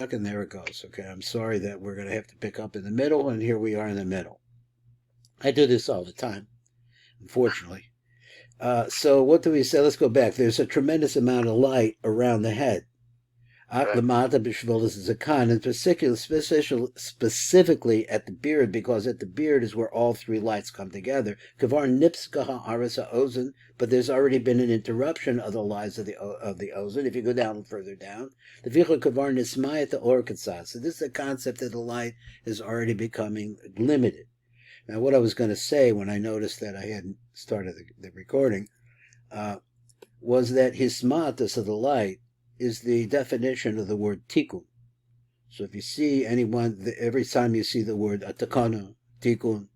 And there it goes. Okay, I'm sorry that we're going to have to pick up in the middle, and here we are in the middle. I do this all the time, unfortunately. So what do we say? Let's go back. There's a tremendous amount of light around the head. Lamata b'shvolis is a kan, and specifically at the beard, because at the beard is where all three lights come together. Kavar nipskaha arasa ozen, but there's already been an interruption of the lights of the ozen. If you go down further down, the vichur kavar nismayat the or katsas. So this is the concept that the light is already becoming limited. Now, what I was going to say when I noticed that I hadn't started the recording was that hismatus of the light is the definition of the word tikkun. So if you see anyone, every time you see the word atakana, tikkun,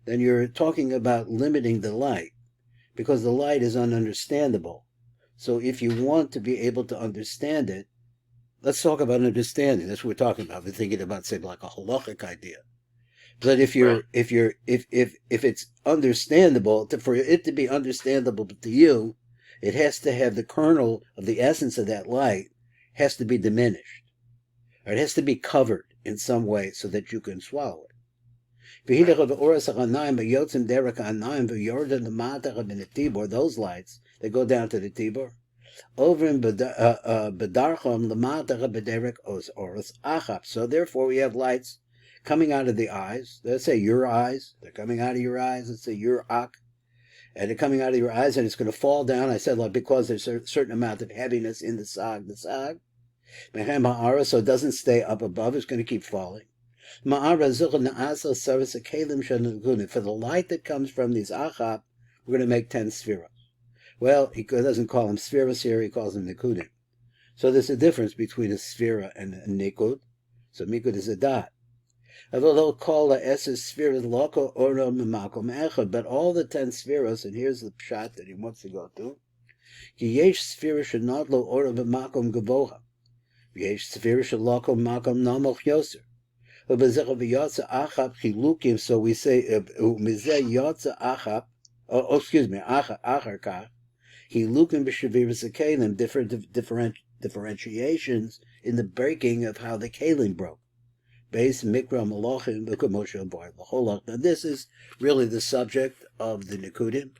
then you're talking about limiting the light, because the light is ununderstandable. So if you want to be able to understand it, let's talk about understanding. That's what we're talking about. We're thinking about, say, like a halachic idea. But if it's understandable, for it to be understandable to you, it has to have the kernel of the essence of that light has to be diminished. Or it has to be covered in some way so that you can swallow it. Those lights, they go down to the tibor. So therefore we have lights coming out of the eyes. Let's say your eyes. They're coming out of your eyes. Let's say your ak. And they're coming out of your eyes, and it's going to fall down. I said, like, because there's a certain amount of heaviness in the sag. So it doesn't stay up above. It's going to keep falling. For the light that comes from these achap, we're going to make 10 spheros. Well, he doesn't call them spheros here. He calls them nikudim. So there's a difference between a sphera and a nikud. So nikud is a dot. But all the 10 spheros, and here's the pshat that he wants to go to. Yesh sphera shenot lo ora b'makom gavoha. Yesh sphera sheloko makom namoch yoser. Ubezech v'yotza achap chilukim. So we say umizeh yotza achap. Achar kach. Chilukim b'shaviras kelim. Differentiations in the breaking of how the kelim broke. Base mikra malachim v'kamosha bar l'cholach. Now this is really the subject of the Nikudim,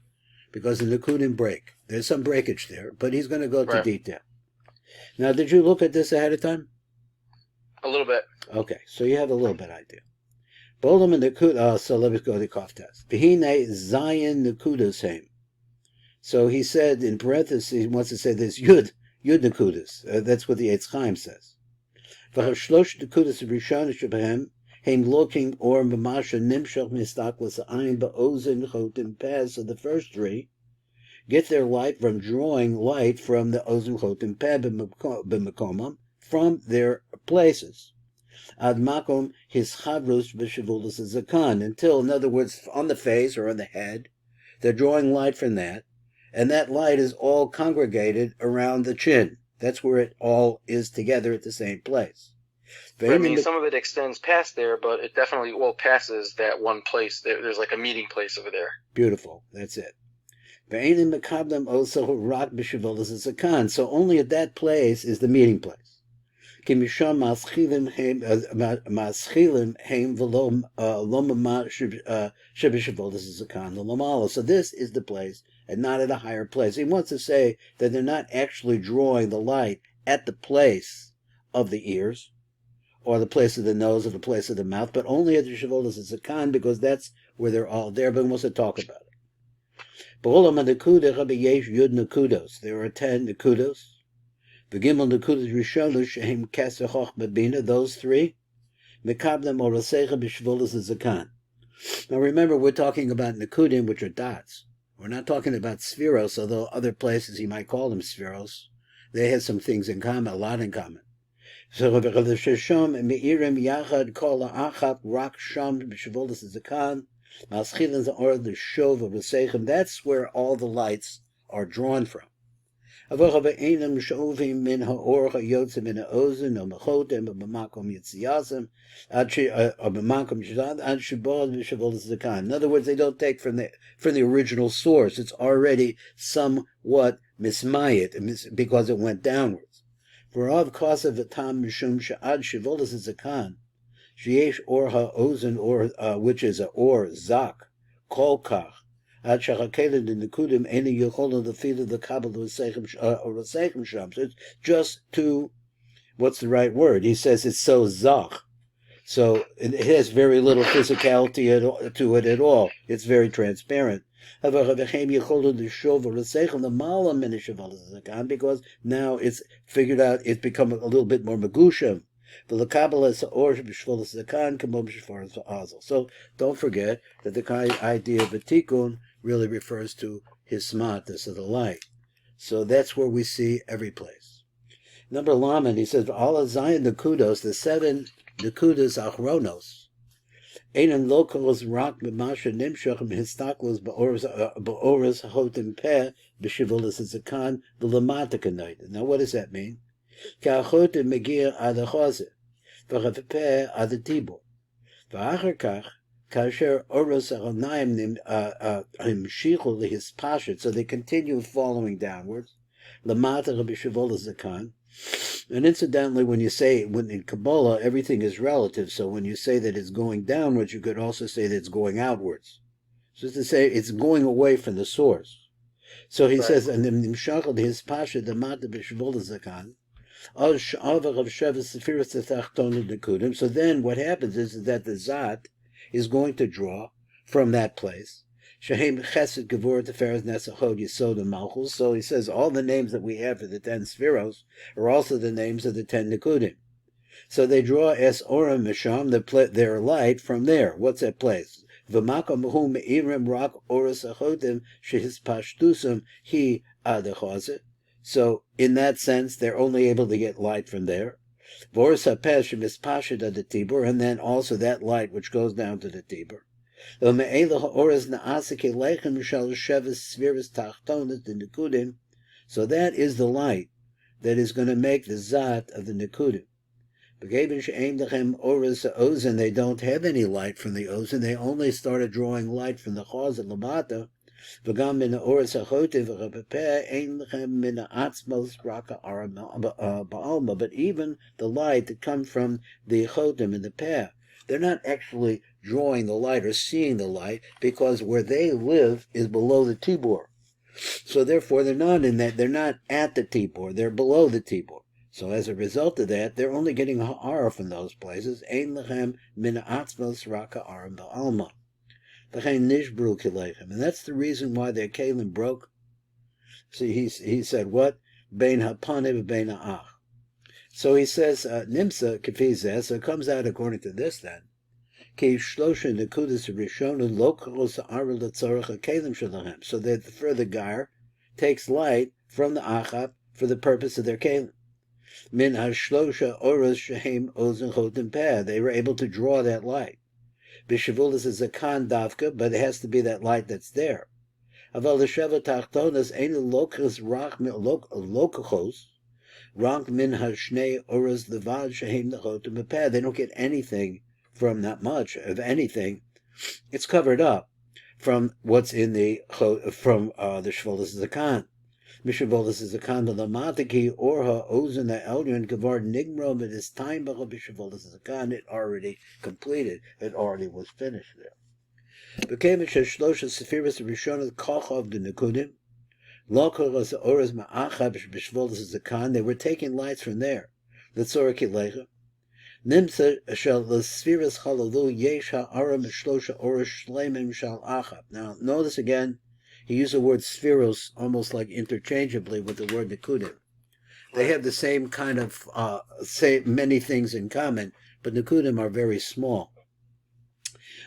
because the Nikudim break. There's some breakage there, but he's going to go to detail. Now, did you look at this ahead of time? A little bit. Okay, so you have a little bit idea. Bolam and Nikud. So let me go to the cough test. Behine Zayin Nikudas Haim. So he said in parentheses, he wants to say this Yud Nikudas. That's what the Chaim says. V'hashlosh nekudas rishon shebehem heim looking or mamasha nimshach mistaklas ayin ba'ozen chotim peh. So the first three get their light from drawing light from the ozen chotim peh b'mekomam, from their places. Ad makom his chavros b'shavulas zakan, until, in other words, on the face or on the head, they're drawing light from that, and that light is all congregated around the chin. That's where it all is together at the same place. I mean, some of it extends past there, but it definitely all passes that one place. There's like a meeting place over there. Beautiful. That's it. So only at that place is the meeting place. So this is the place, and not at a higher place. He wants to say that they're not actually drawing the light at the place of the ears, or the place of the nose, or the place of the mouth, but only at the Shavolas Zakan, because that's where they're all there. But he wants to talk about it. There are 10 nekudos. The Gimel nekudos Rishonos shehem keser chochma bina. Those three mekablam orasecha b'shvolas zakan. Now remember, we're talking about nekudim, which are dots. We're not talking about spheros, although other places you might call them spheros. They have some things in common, a lot in common. So Sheshom meirim yachad kol ha'achap rak sham b'shvolas zakan. That's where all the lights are drawn from. In other words, they don't take from the original source. It's already somewhat mismayit because it went downwards. V'rav kasav v'tam mishum she'ad shivolas zakan, sheyesh or ha'ozen, or which is a or zak, kol kach, ad shachakelen the Nikudim eni yocholim the feet of the Kabbalah or Rasechem sham. So it's just to, what's the right word? He says it's so zach. So it has very little physicality to it at all. It's very transparent. Because now it's figured out, it's become a little bit more megushem. So don't forget that the idea of a tikkun really refers to his smartness of the light. So that's where we see every place. Number Laman, he says, Allah Zion Nekudos, the 7 Nekudas Achronos, Einan Lokos Rak B'Masha Nimshach Histaklos Ba'oras Hotim Peh B'Shivulas Zakan V'Lamata Kanait. Now what does that mean? Ka'achotim Megir Ad Chazir, V'Chafepeh Ad Tibor, V'Achar Kach, Kasher Oros Aronayim Himshichu Lihispashet, so they continue following downwards. Lamata B'Shivulas Zakan. And incidentally, when you say, in Kabbalah, everything is relative, so when you say that it's going downwards, you could also say that it's going outwards. So it's to say it's going away from the source. So he says, and Nimshachal his Pasha the Mata B'Shvola Zakan, so then what happens is that the Zat is going to draw from that place. So he says all the names that we have for the 10 Spheros are also the names of the 10 Nikudim. So they draw Es Oram Misham, their light, from there. What's that place? So in that sense, they're only able to get light from there. And then also that light which goes down to the Tibur. So that is the light that is going to make the Zat of the Nikudim. They don't have any light from the Ozen. They only started drawing light from the Chaz and Lamata. But even the light that comes from the Chotim and the Peh, they're not actually drawing the light or seeing the light, because where they live is below the Tibor. So therefore they're not in that, they're not at the Tibor, they're below the Tibor. So as a result of that, they're only getting ha'ara from those places. Ein lechem min atzmos raka aram ba'alma. And that's the reason why their kalim broke. See, he said what? Bein hapanim bein ha'ach. So he says, Nimsa kefizeh, so it comes out according to this then. So that the further Gair takes light from the Achab for the purpose of their kalim. Min hashlosha oros shehem ozen chotim peh. They were able to draw that light. B'shavulas is a kan davka, but it has to be that light that's there. Aval l'sheva tachtonas ein lokos rach lokachos rank min hashnei oros levad shehem chotim peh. They don't get anything from that much of anything. It's covered up from what's in the Shvolas Zakan. Mishavolas Zakan the Lamatiki or Ozen the Elyon Gavar Nigmro, but it's time Bishavolas Zakan, it already completed, it already was finished there. Became a Shlosha Sephiris Rishon Koch of the Nikudim, Lokaras Oras Ma'achab Bishavolas Zakan, they were taking lights from there. The Tzoraki Nimsa shall the spheres halalu yesh ha'aram shlosha orish shleimim shal achab. Now notice again, he used the word spheros almost like interchangeably with the word nikudim. They have the same kind of say many things in common, but nikudim are very small.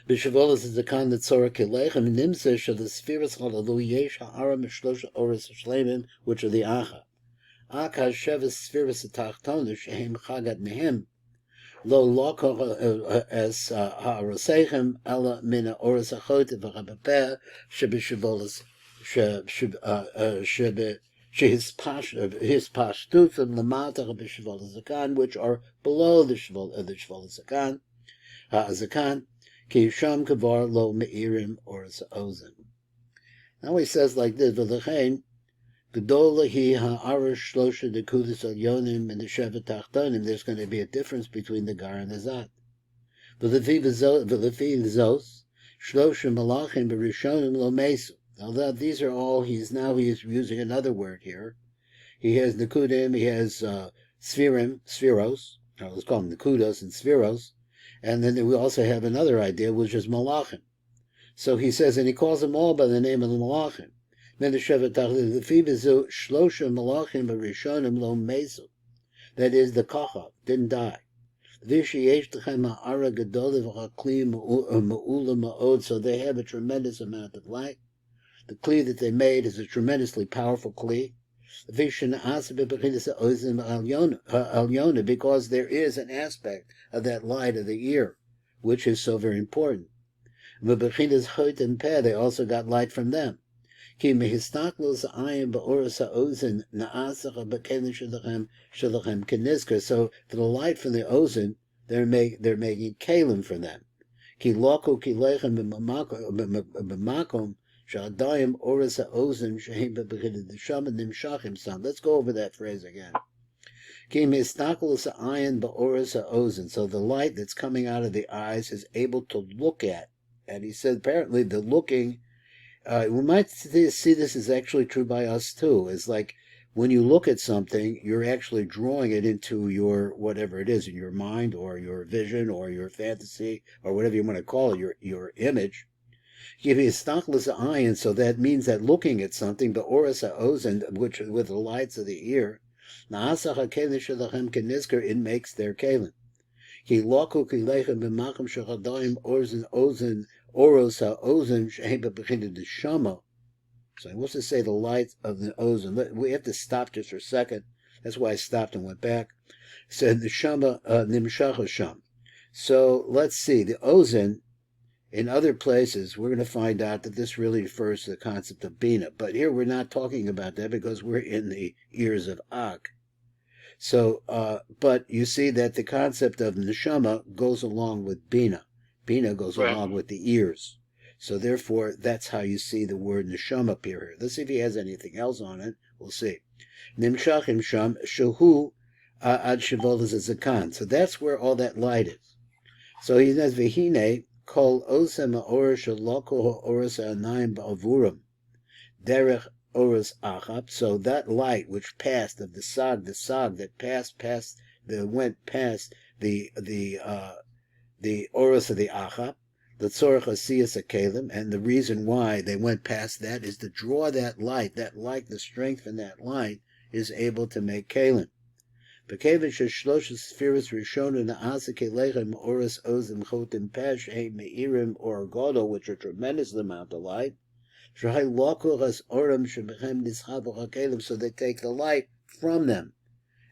B'shavolas is the kind that tzorah kilechem. Nimsa shall the spheres halalu yesh ha'aram shlosha orish shleimim, which are the achab. Akash shevas spheres atachtonu shehem chagat mehem. Lo loko as ha'arosechem ala mina oras achot v'chabapeh shebishavolas his pashtut and lamata b'shavolas zakan, which are below the shavolas zakan ha'zakan ki sham kavar lo meirim oras ozen. Now he says like this: v'lechein Gedola hi ha'arash shlosha nekudas alyonim and the shevet tachtonim. There's going to be a difference between the gar and the zat. V'lefi zos shlosha malachim b'rishonim lo mesu. Although these are all, he is using another word here. He has Nikudim, he has Spheros, let's call them Nikudos and Spheros, and then we also have another idea, which is Malachim. So he says, and he calls them all by the name of the Malachim. That is, the Kacha didn't die. So they have a tremendous amount of light. The Kli that they made is a tremendously powerful Kli. Because there is an aspect of that light of the ear, which is so very important. They also got light from them. So for the light from the ozon, they're making kalim for them. Let's go over that phrase again. So the light that's coming out of the eyes is able to look at. And he said apparently the looking, we might see this is actually true by us too. It's like when you look at something, you're actually drawing it into your, whatever it is, in your mind or your vision or your fantasy or whatever you want to call it, your image. Give you a stockless ayin, so that means that looking at something, the oras ha'ozen, which with the lights of the ear, it makes their kalim. Ki loku ki lechem b'macham shechadayim ozen oros ha'ozen shehem b'bechinah d'shama. So he wants to say the light of the ozon. We have to stop just for a second. That's why I stopped and went back. Said the shama nimshach sham. So let's see the ozon. In other places, we're going to find out that this really refers to the concept of Bina. But here we're not talking about that because we're in the ears of Ak. So, but you see that the concept of Neshama goes along with Bina. Bina goes along with the ears. So therefore, that's how you see the word Neshama appear here. Let's see if he has anything else on it. We'll see. Nimshachim Sham Shahu Ad Shavolas Zakan. So that's where all that light is. So he says, Vihine, Kol osem ha'oros shaloko ha'oros ha'anayim ba'avurim derech oros achap. So that light which passed of the sag that went past the oros of the achap, the tzorach asiyas ha'kelim, and the reason why they went past that is to draw that light, the strength in that light is able to make kelim. Which are tremendous amount of light. So they take the light from them.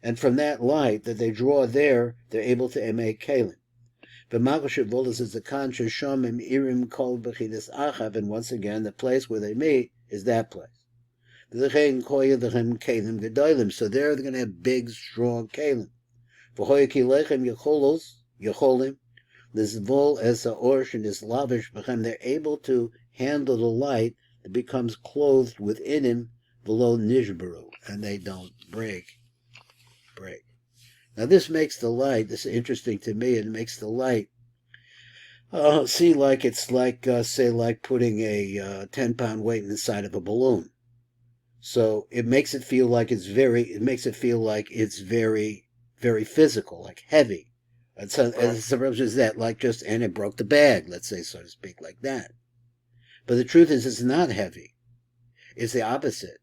And from that light that they draw there, they're able to make kalim. And once again, the place where they meet is that place. So there they're going to have big, strong kalim. They're able to handle the light that becomes clothed within him below nishbaru, and they don't break. Now this makes the light, this is interesting to me, it makes the light see like it's like, say, like putting a 10-pound weight inside of a balloon. So it makes it feel like it's very, very physical, like heavy. And so, as sometimes as that, like just, and it broke the bag, let's say, so to speak, like that. But the truth is, it's not heavy. It's the opposite.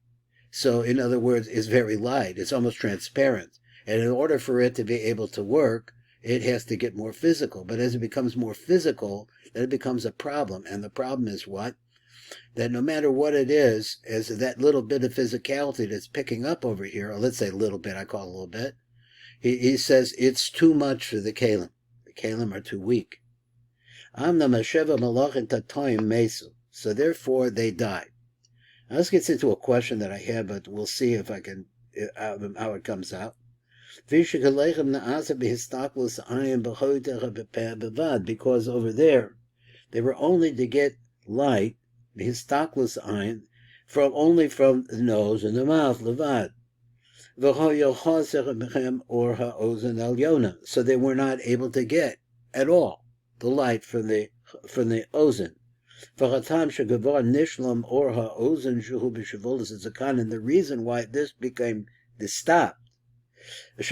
So, in other words, it's very light. It's almost transparent. And in order for it to be able to work, it has to get more physical. But as it becomes more physical, then it becomes a problem. And the problem is what? That no matter what it is, as that little bit of physicality that's picking up over here, or let's say a little bit, I call it a little bit, he says it's too much for the kalim. The kalim are too weak. So therefore they died. Now this gets into a question that I have, but we'll see if I can, how it comes out. Because over there, they were only to get light, the histaklus ayin, only from the nose and the mouth, levad. So they were not able to get at all the light from the ozen. And the reason why this became the stop, or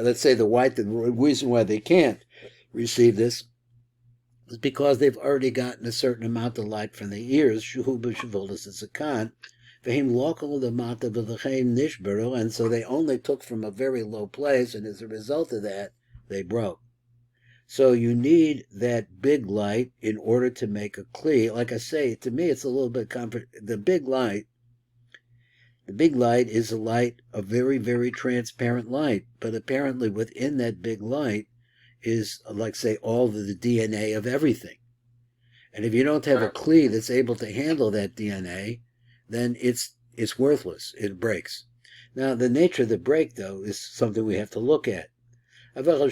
let's say the reason why they can't receive this is because they've already gotten a certain amount of light from the ears, and so they only took from a very low place, and as a result of that, they broke. So you need that big light in order to make a kli. Like I say, to me, it's a little bit the big light is a light, a very, very transparent light, but apparently within that big light is, like say, all of the DNA of everything. And if you don't have a kli that's able to handle that DNA, then it's worthless. It breaks. Now, the nature of the break, though, is something we have to look at. Which are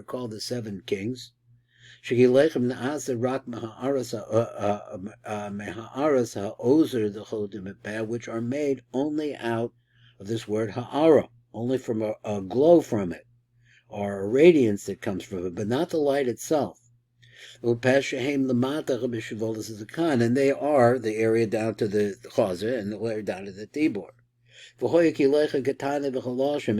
called the seven kings, which are made only out of this word ha'ara, only from a glow from it, or a radiance that comes from it, but not the light itself. And they are the area down to the chazer and the area down to the tibor. And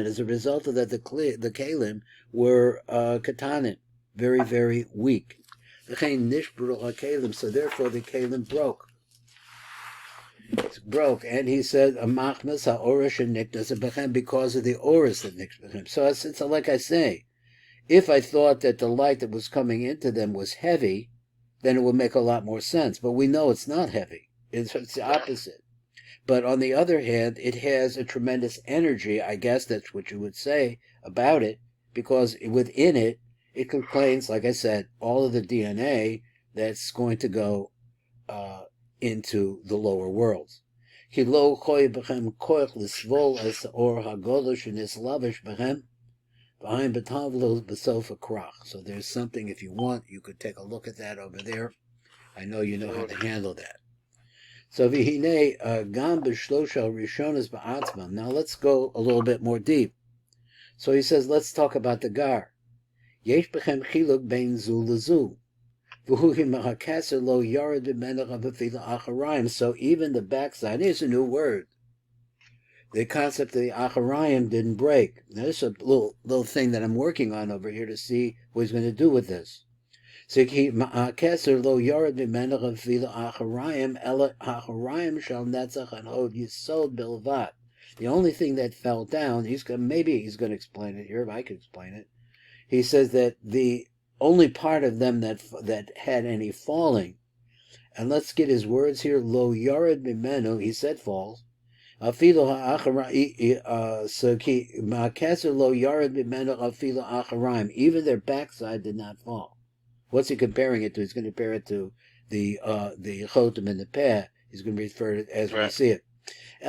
as a result of that, the kalim were katanim, very, very weak. So therefore the kalim broke. And he said, because of the oris that niknas. So it's like I say, if I thought that the light that was coming into them was heavy, then it would make a lot more sense. But we know it's not heavy. It's the opposite. But on the other hand, it has a tremendous energy, I guess that's what you would say about it, because within it, it contains, like I said, all of the DNA that's going to go into the lower worlds. So there's something, if you want, you could take a look at that over there. I know you know how to handle that. So now let's go a little bit more deep. So he says, let's talk about the gar. So even the backside, here's a new word. The concept of the acharayim didn't break. Now, this is a little thing that I'm working on over here to see what he's going to do with this. The only thing that fell down, maybe he's going to explain it here, if I could explain it. He says that the only part of them that had any falling, and let's get his words here, lo yared mimenu, he said falls. Even their backside did not fall. What's he comparing it to? He's going to compare it to the chotem and the peh. He's going to refer to it as we see it. It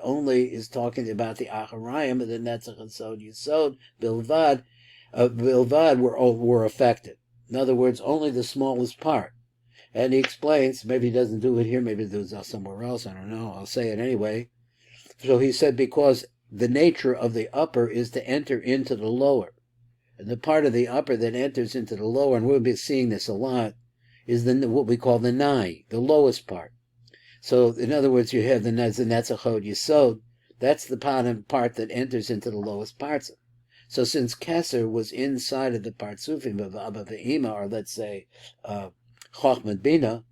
only is talking about the acharayim and the netzach and sod yisod bilvad. Bilvad were affected. In other words, only the smallest part. And he explains, maybe he doesn't do it here, maybe he does it somewhere else, I don't know, I'll say it anyway. So he said because the nature of the upper is to enter into the lower. And the part of the upper that enters into the lower, and we'll be seeing this a lot, is what we call the nai, the lowest part. So in other words, you have the netzachod yisod, that's the part that enters into the lowest parts. So since Keser was inside of the partsufim of Abba Ve'ima, or let's say, Chochmah Bina,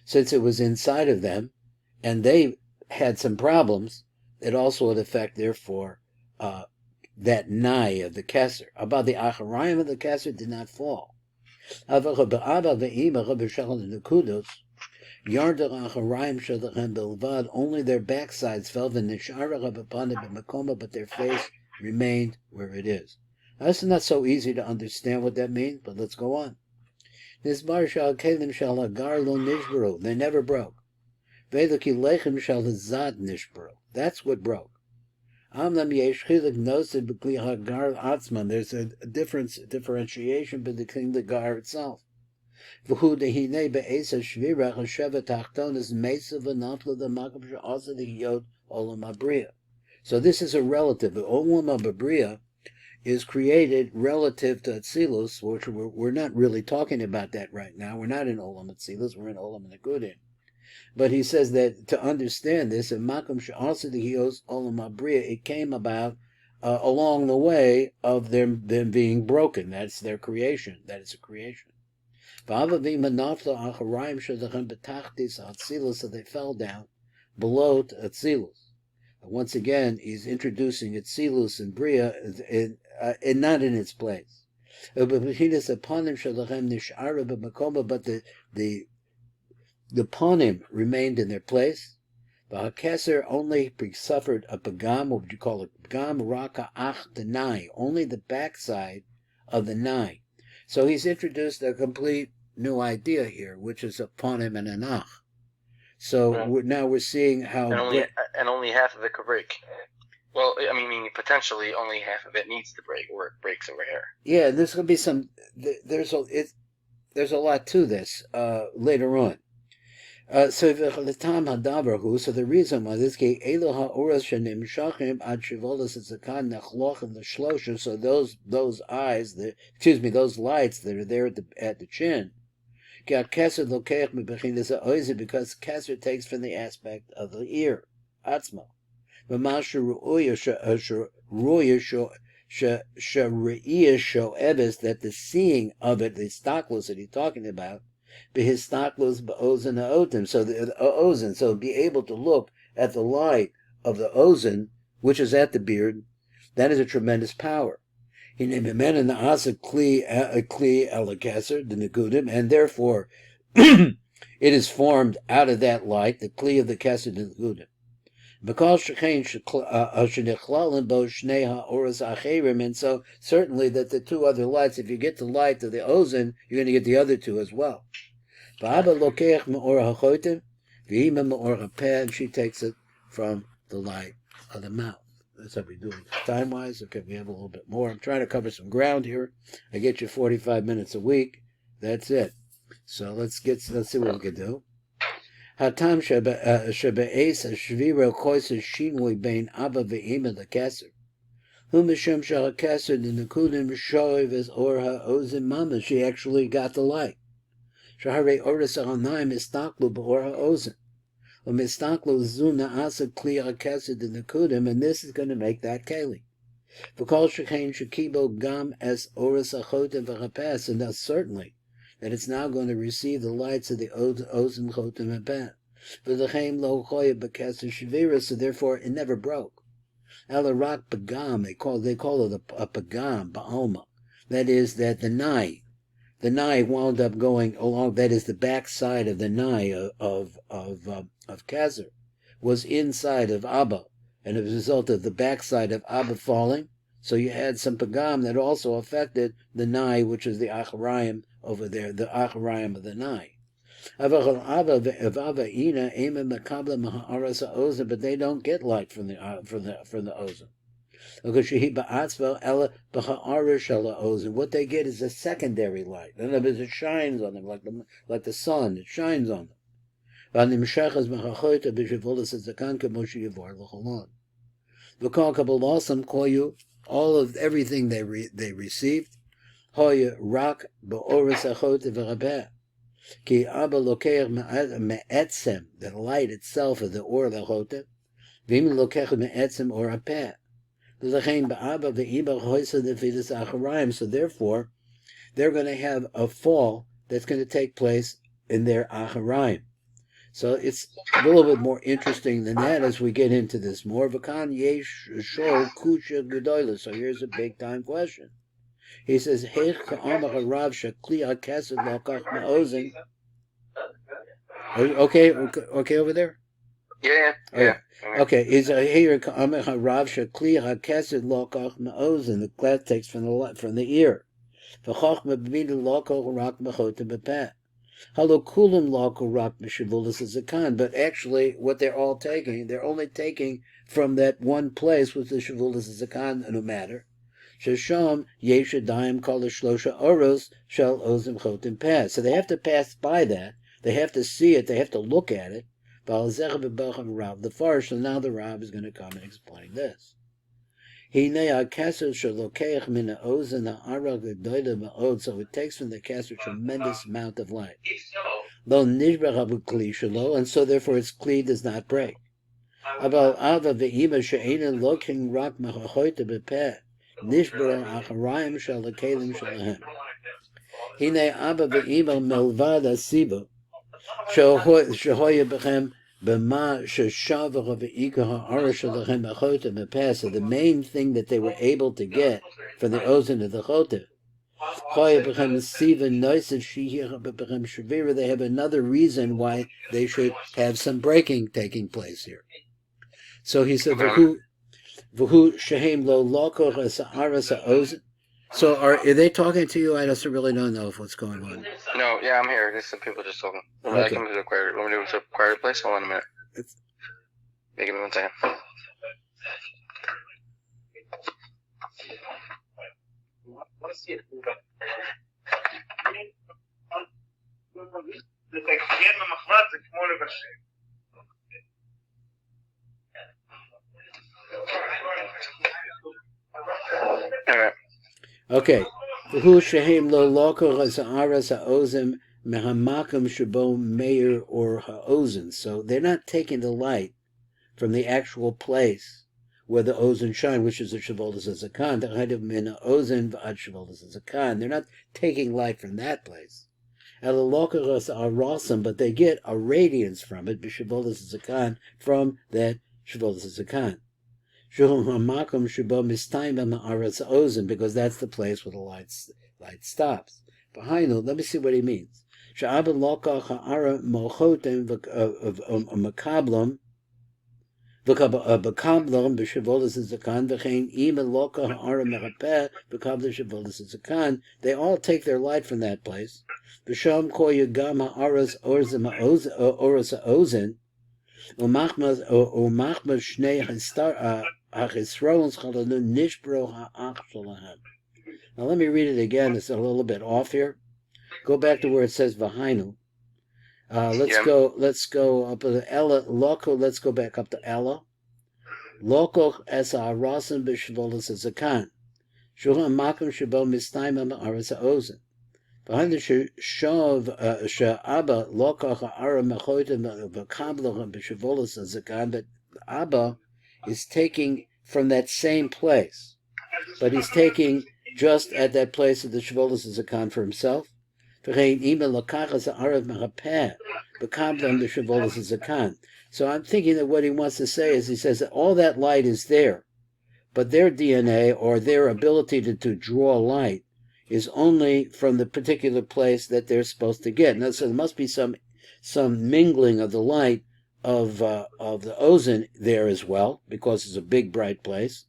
since it was inside of them, and they had some problems, it also would affect, therefore, that nai of the Keser. About the acharayim of the Keser did not fall. Only their backsides fell, but their face remained where it is. Now, this is not so easy to understand what that means, but let's go on. They never broke. That's what broke. There's a differentiation between the gar itself. V'hu dehine be'esa shvira chasheva tachtonis mesa v'nafla the makam she'asa the olam abriya. So this is a relative. The olam abriya is created relative to Atzilus, which we're not really talking about that right now. We're not in olam Atzilus. We're in olam Nikudim. But he says that to understand this, in makam she'asa the olam abriya, it came about along the way of them being broken. That's their creation. That is a creation. So they fell down below to Atzilus. Once again, he's introducing Atzilus and Bria and not in its place. But the panim remained in their place. The Keser only suffered a pagam, what would you call it? Pagam raka ach denai, only the backside of the nai. So he's introduced a complete new idea here, which is a panim and an ach. So now we're seeing how... And only half of it could break. Well, I mean, potentially only half of it needs to break, or it breaks over here. Yeah, there's going to be some... There's a lot to this later on. So the reason why this case, so those eyes, those lights that are there at the chin, because Kesser takes from the aspect of the ear, Atzma. That the seeing of it, the staklos that he's talking about, be his staklos ba'ozen ha'otim, so the ozen, so be able to look at the light of the ozen, which is at the beard, that is a tremendous power. He named a man in the asa kli alakasser, the Nikudim, and therefore it is formed out of that light, the kli of the kasser, the Nikudim. Because and so certainly that the two other lights, if you get the light of the ozen, you're going to get the other two as well. And she takes it from the light of the mouth. That's how we're doing time-wise. Okay, we have a little bit more. I'm trying to cover some ground here. I get you 45 minutes a week. That's it. So let's see what we can do. Hatam shebe'es shvira koisa shinui bein abba ve'ima lekasser. Hu mishum shal kasser the Nikudim shoiv as or ha'ozim mama. She actually got the light. Shahare oris ha'anaim istaklu ba'or ha'ozim. U'mistaklu zuna asa kli ha'kasser the Nikudim, and this is going to make that keli. V'kol shekein shekibo gam as oris ha'chotem v'chapas, and that's certainly that it's now going to receive the lights of the Ozim Chotem Abat. For the Chaim lo choya b'kasser shvira, so therefore it never broke. Elarak pagam, they call it a pagam, ba'alma. That is that the nai wound up going along, that is the back side of the nai of Kasser, was inside of Abba, and as a result of the backside of Abba falling, so you had some pagam that also affected the nai, which is the acharayim over there, the acharayim of the nai. But they don't get light from the ozon. What they get is a secondary light. In other words, it shines on them like the sun. It shines on them. All of everything they received. Ki Abba lokeach me'etzem, the light itself of the or lachote, v'im lokeach me'etzem or apeh. L'chein ba'abba v'imba choysa nefidas acharayim. So therefore, they're going to have a fall that's going to take place in their acharayim. So it's a little bit more interesting than that as we get into this more. V'kan yesh shol kusha gedola. So here's a big time question. He says, okay over there? Yeah. Okay, is here the class takes from the ear. Halo kulam lako rak mishavulas zakan. But actually, what they're all taking, they're only taking from that one place with the shavulas zakan, no matter. Shesham yesha daim kol shlosha oros shel ozim chotim pass. So they have to pass by that. They have to see it. They have to look at it. The far. So now the Rab is going to come and explain this. So it takes from the kesser a tremendous amount of light. And so therefore its kli does not break. So the main thing that they were able to get from the Ozen of the Chotev, they have another reason why they should have some breaking taking place here. So he said, So are they talking to you? I just really don't know what's going on. No, yeah, I'm here. There's some people just talking. Okay. I come to the quiet. Want me to go to a quiet place? Hold on a minute. Give me 1 second. All right. Okay. V'hu shehem lo loko ha'aras ha'ozim mehamakam shabo meir or ha'ozen. So they're not taking the light from the actual place where the ozen shine, which is the shavolas zakan. T'chaydim min ha'ozen v'ad shavolas zakan. They're not taking light from that place. Ela loko ha'arasim, but they get a radiance from it, b'shavolas zakan, from that shavolas zakan. Because that's the place where the light stops. Behind let me see what he means. They all take their light from that place. Now let me read it again. It's a little bit off here. Go back to where it says Vahainu. Let's go up to Ella. Loco. Let's go back up to Ella. Loco es ha'arasim b'shvolas zakan. Shuha makom shabo mistaimam aras ha'ozen. Behind the shav she'abba loco ha'ara mechotem v'kablochem b'shvolas zakan. But Abba is taking from that same place, but he's taking just at that place of the shvolas zakan for himself. So I'm thinking that what he wants to say is, he says that all that light is there, but their DNA or their ability to draw light is only from the particular place that they're supposed to get. Now, so there must be some mingling of the light of the ozen there as well, because it's a big bright place.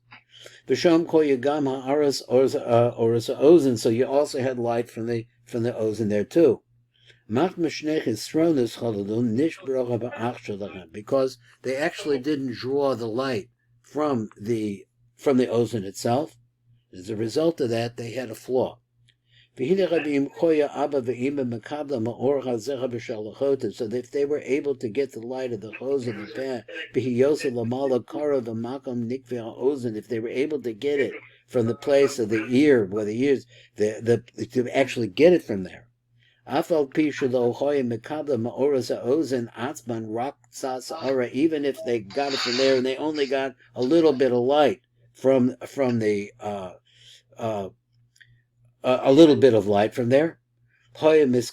V'sham kol yagam ha'aras oras ozen. So you also had light from the ozen there too. Because they actually didn't draw the light from the ozen itself. As a result of that, they had a flaw. So if they were able to get the light of the ozen, if they were able to get it from the place of the ear, where the ears, to actually get it from there. Even if they got it from there and they only got a little bit of light from the a little bit of light from there, then their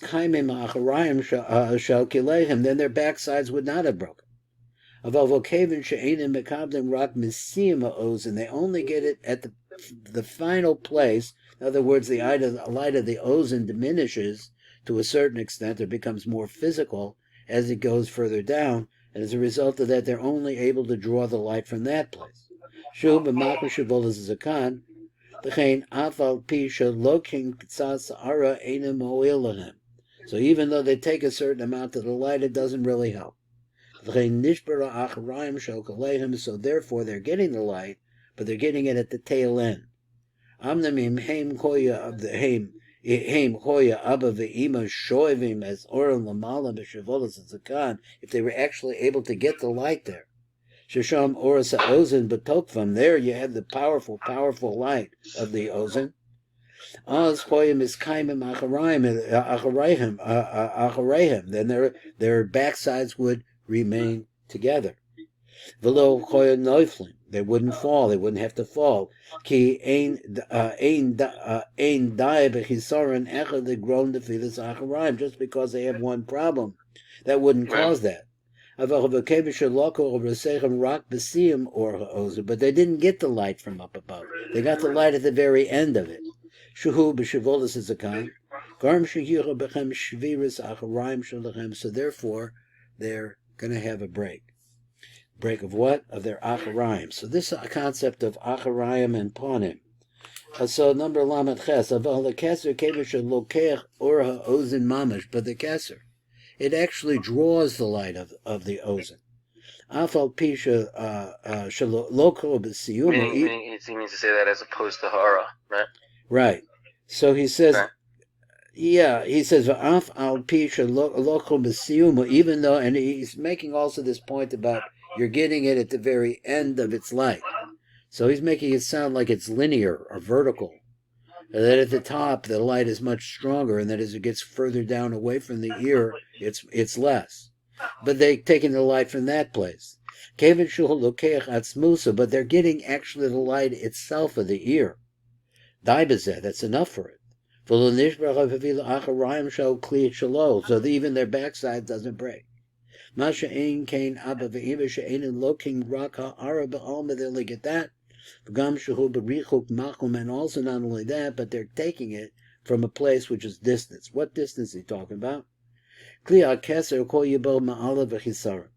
backsides would not have broken. They only get it at the final place. In other words, the light of the ozen diminishes to a certain extent, or becomes more physical as it goes further down, and as a result of that, they're only able to draw the light from that place. So even though they take a certain amount of the light, it doesn't really help. So therefore they're getting the light, but they're getting it at the tail end. If they were actually able to get the light there. Shesham Oris Ozen Betokvam, there you have the powerful light of the Ozen. Oz Hoyim is Kaimim Acharayim, then their backsides would remain together. Velo Hoyim Neuflim, they wouldn't fall, they wouldn't have to fall. Ki ein dai bechisaron echad the grown defilas Acharayim, just because they have one problem, that wouldn't cause that. But they didn't get the light from up above. They got the light at the very end of it. So therefore, they're going to have a break. Break of what? Of their acharayim. So this concept of acharayim and panim. So number lamed ches. But the keser, it actually draws the light of the ozen. Meaning he means to say that as opposed to hara, right? Right. So he says, okay. Yeah, he says, even though, and he's making also this point about you're getting it at the very end of its light. So he's making it sound like it's linear or vertical. And that at the top, the light is much stronger, and that as it gets further down away from the ear, it's less. But they're taking the light from that place. But they're getting actually the light itself of the ear. That's enough for it. So even their backside doesn't break. They only get that. And also not only that, but they're taking it from a place which is distance. What distance is he talking about? What's the chisaron?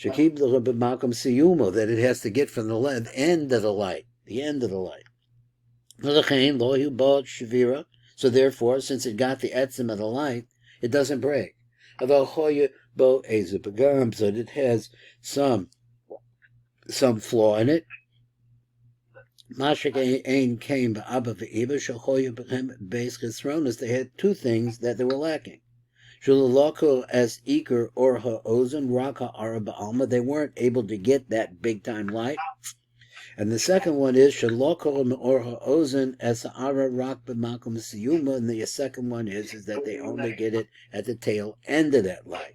That it has to get from the end of the light. The end of the light. So therefore, since it got the etzim of the light, it doesn't break. So it has some flaw in it. They had two things that they were lacking. They weren't able to get that big time light. And the second one is and the second one is that they only get it at the tail end of that light.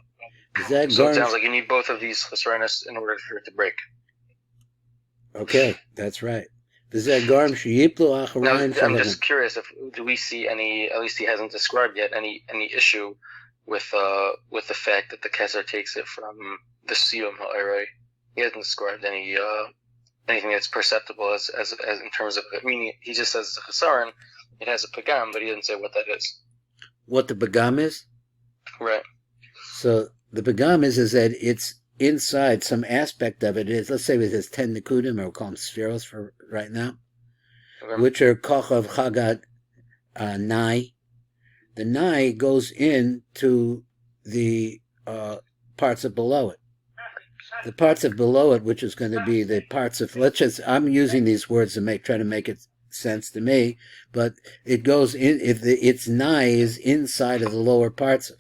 So it sounds like you need both of these chesronos in order for it to break. Okay, that's right. Now, I'm just curious, do we see any, at least he hasn't described yet, any issue with the fact that the keser takes it from the siyum ha'arai? He hasn't described anything that's perceptible as in terms of, meaning he just says it's a chesaron, it has a pagam, but he didn't say what that is. What the pagam is? Right. So the pagam is that it's inside some aspect of it is, let's say it has 10 Nikudim, or we'll call them spheros for right now, okay, which are kochav chagad nai. The nai goes into the parts of below it. The parts of below it, which is going to be the parts of, I'm using these words to try to make it sense to me, but it goes in, its nai is inside of the lower parts of.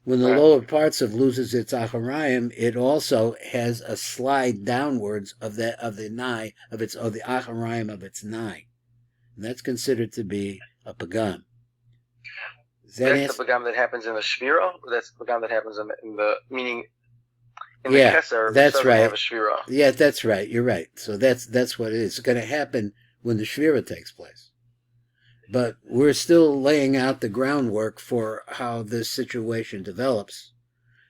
When the lower parts of loses its acharayim, it also has a slide downwards of the nai, of the acharayim of its nai. And that's considered to be a pagam. That's the pagam that happens in the shvira, or that's the pagam that happens in the meaning in the keser, that's right. Have a shvira. Yeah, that's right. You're right. So that's what it is. It's going to happen when the shvira takes place. But we're still laying out the groundwork for how this situation develops.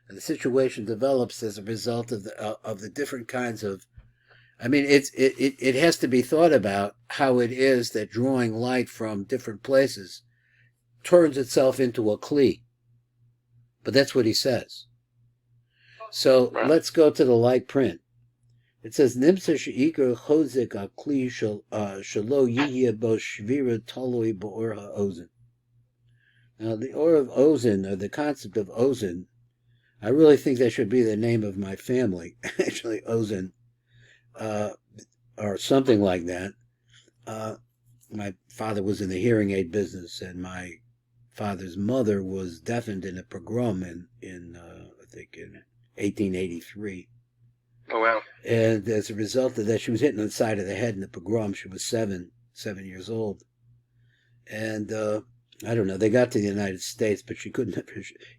And the situation develops as a result of the different kinds of, I mean, it has to be thought about how it is that drawing light from different places turns itself into a kli. But that's what he says. So let's go to the light print. It says Nimsa sheikar chozik akli shalo yihya bo shvira taloi bo'or ha'ozen. Now, the or of ozen, or the concept of ozen, I really think that should be the name of my family. Actually, ozen, or something like that. My father was in the hearing aid business, and my father's mother was deafened in a pogrom in I think in 1883. Oh wow! And as a result of that, she was hit on the side of the head in the pogrom. She was 7 years old, and I don't know. They got to the United States, but she couldn't.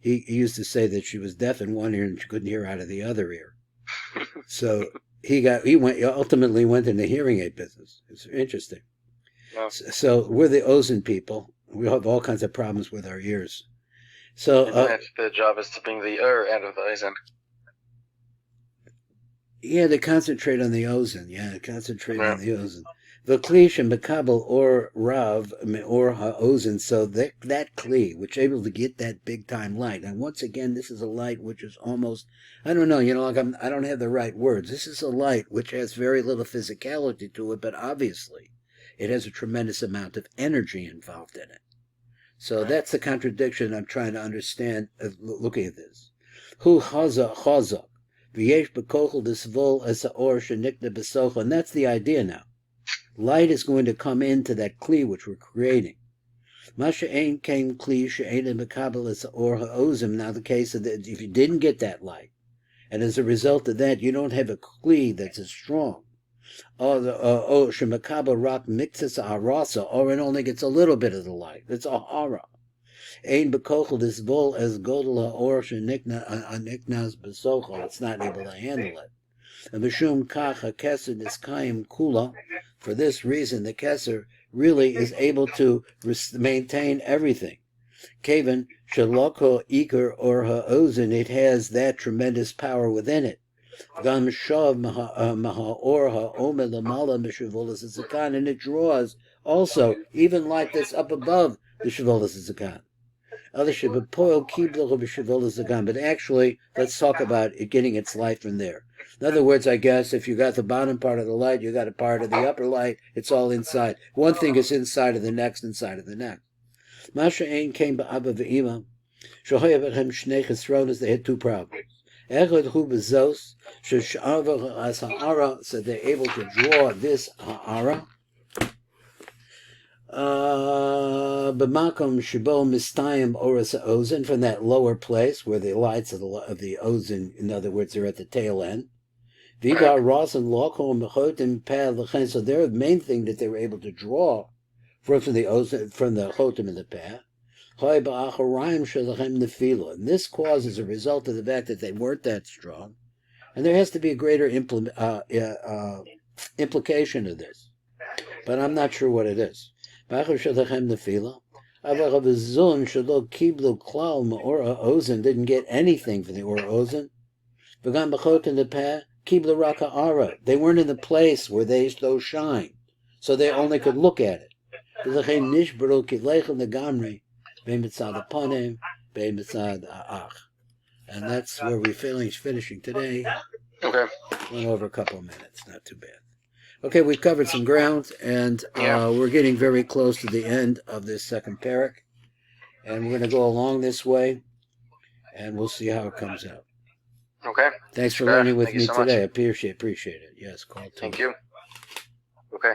He used to say that she was deaf in one ear and she couldn't hear out of the other ear. So he ultimately went in the hearing aid business. It's interesting. Wow. So we're the Ozen people. We have all kinds of problems with our ears. So the job is to bring the out of the Ozen. Yeah, to concentrate on the Ozen. Yeah, concentrate on the Ozen. V'kli and Bekabel or Rav or ha'ozen. So that kli, which able to get that big time light. And once again, this is a light which is almost, I don't know, like I don't have the right words. This is a light which has very little physicality to it, but obviously it has a tremendous amount of energy involved in it. So that's the contradiction I'm trying to understand looking at this. Hu chaza. And that's the idea now. Light is going to come into that kli which we're creating. Now the case of that, if you didn't get that light, and as a result of that, you don't have a kli that's as strong, or it only gets a little bit of the light. It's a hara. Ein bekochel disvol as godel ha'or sheniknas besochel. It's not able to handle it. And b'shum kach ha'keser is Chaim kula. For this reason, the keser really is able to maintain everything. Kaven shaloko iker or ha'ozen. It has that tremendous power within it. Gam shav maha'or ha'omer lamala m'shivolas zakan, and it draws also even light that's up above the shivolas zakan. But actually, let's talk about it getting its light from there. In other words, I guess if you got the bottom part of the light, you got a part of the upper light, it's all inside. One thing is inside of the next, inside of the next. Masha Ain came by Abba Ve'ima. Shohayabathem Shnei Chesronas, they had two problems. Echad Hu Bezos, Sheshava as Ha'ara, so they're able to draw this Ha'ara. B'makom shibo mistayim oras ozen, from that lower place where the lights of the ozen, in other words, are at the tail end. Vigar rosin lokom chotim peh l'chen. So they're the main thing that they were able to draw from the ozen, from the chotim and the peh. Choy ba'acharayim shalachem nefila, and this cause is a result of the fact that they weren't that strong, and there has to be a greater implication of this, but I'm not sure what it is. Didn't get anything from the Or Ozen. They weren't in the place where those shine, so they only could look at it. And that's where we're finishing today. Okay. Went over a couple of minutes, not too bad. Okay, we've covered some ground, and we're getting very close to the end of this second parak. And we're going to go along this way, and we'll see how it comes out. Okay. Thanks for learning with me today. I appreciate it. Yes, call. Thank you. Okay.